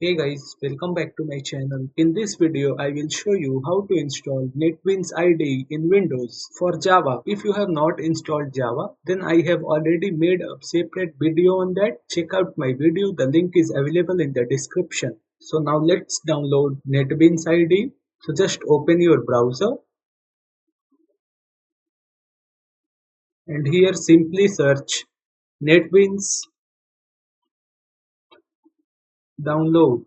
Hey guys, welcome back to my channel. In this video, I will show you how to install NetBeans IDE in Windows. For Java, if you have not installed Java, then I have already made a separate video on that. Check out my video, the link is available in the description. So now let's download NetBeans IDE. So just open your browser and here simply search NetBeans download.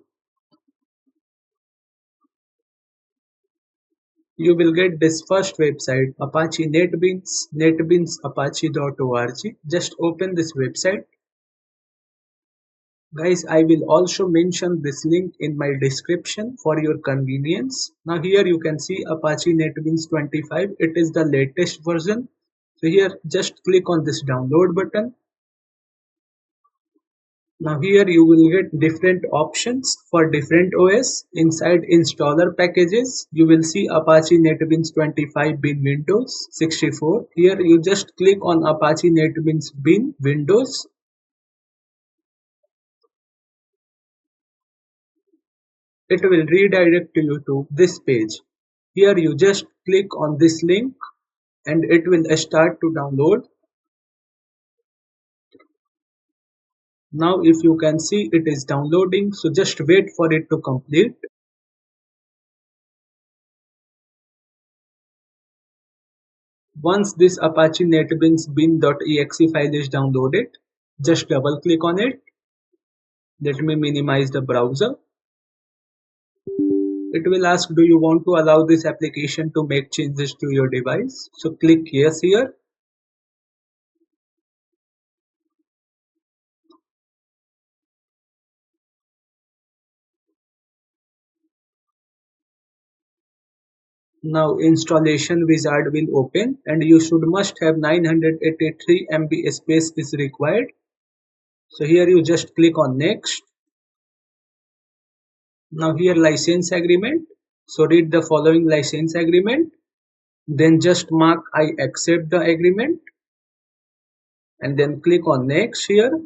You will get this first website, Apache NetBeans, netbeansapache.org. Just open this website. Guys, I will also mention this link in my description for your convenience. Now here you can see Apache NetBeans 25. It is the latest version. So here just click on this download button. Now here you will get different options for different OS. Inside installer packages, you will see Apache NetBeans 25 bin Windows 64. Here you just click on Apache NetBeans bin Windows. It will redirect you to this page. Here you just click on this link and it will start to download. Now if you can see it is downloading, so just wait for it to complete. Once this Apache NetBeans bin.exe file is downloaded, just double click on it. Let me minimize the browser. It will ask, do you want to allow this application to make changes to your device? So click yes here. Now installation wizard will open and you must have 983 MB space is required. So here you just click on next. Now here license agreement. So read the following license agreement. Then just mark I accept the agreement. And then click on next here.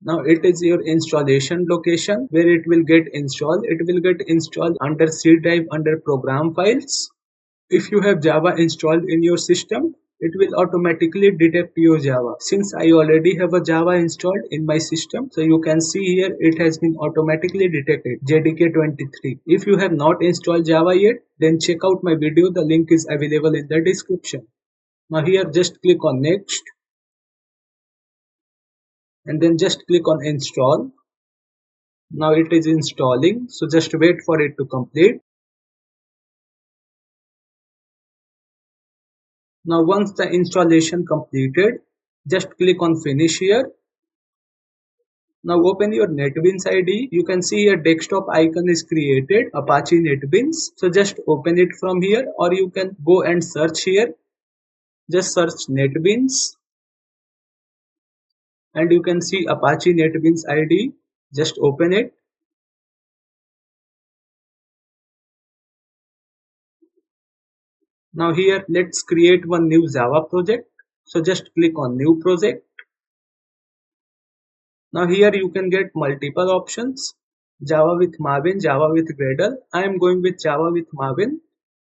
Now it is your installation location where it will get installed. It will get installed under C drive under program files. If you have Java installed in your system, it will automatically detect your Java. Since I already have a Java installed in my system, so you can see here it has been automatically detected JDK23. If you have not installed Java yet, then check out my video. The link is available in the description. Now here just click on next and then just click on install. Now it is installing, so just wait for it to complete. Now once the installation completed, just click on finish here. Now open your NetBeans IDE. You can see a desktop icon is created, Apache NetBeans. So just open it from here or you can go and search here. Just search NetBeans and you can see Apache NetBeans IDE. Just open it. Now here let's create one new Java project. So just click on new project. Now here you can get multiple options. Java with Maven, Java with Gradle. I am going with Java with Maven.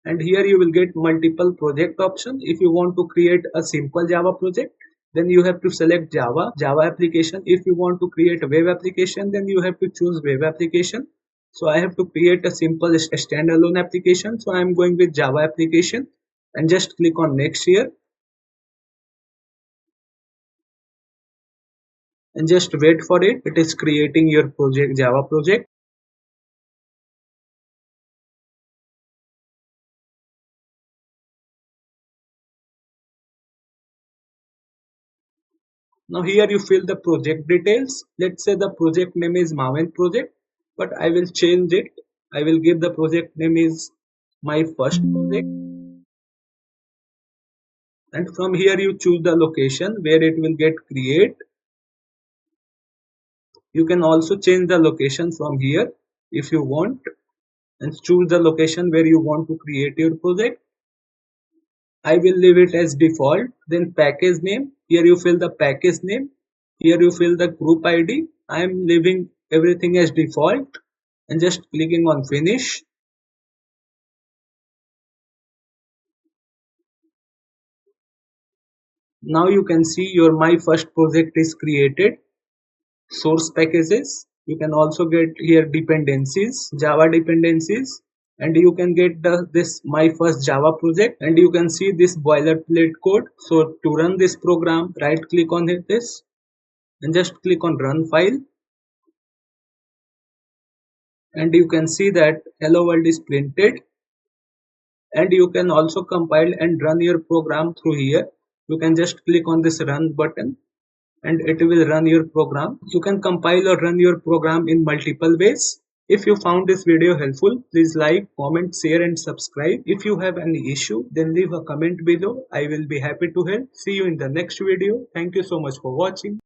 And here you will get multiple project options. If you want to create a simple Java project, then you have to select Java application. If you want to create a web application, then you have to choose web application. So I have to create a simple standalone application. So I am going with Java application and just click on next here. And just wait for it. It is creating your project, Java project. Now here you fill the project details. Let's say the project name is Maven project, but I will change it. I will give the project name is my first project. And from here you choose the location where it will get create. You can also change the location from here if you want and choose the location where you want to create your project. I will leave it as default. Then package name. Here you fill the package name. Here you fill the group ID. I am leaving everything as default and just clicking on finish. Now you can see your my first project is created. Source packages, you can also get here dependencies, Java dependencies, and you can get this my first Java project, and you can see this boilerplate code. So to run this program, right click on this and just click on run file, and you can see that hello world is printed. And you can also compile and run your program through here. You can just click on this run button and it will run your program. You can compile or run your program in multiple ways. If you found this video helpful, please like, comment, share and subscribe. If you have any issue, then leave a comment below. I will be happy to help. See you in the next video. Thank you so much for watching.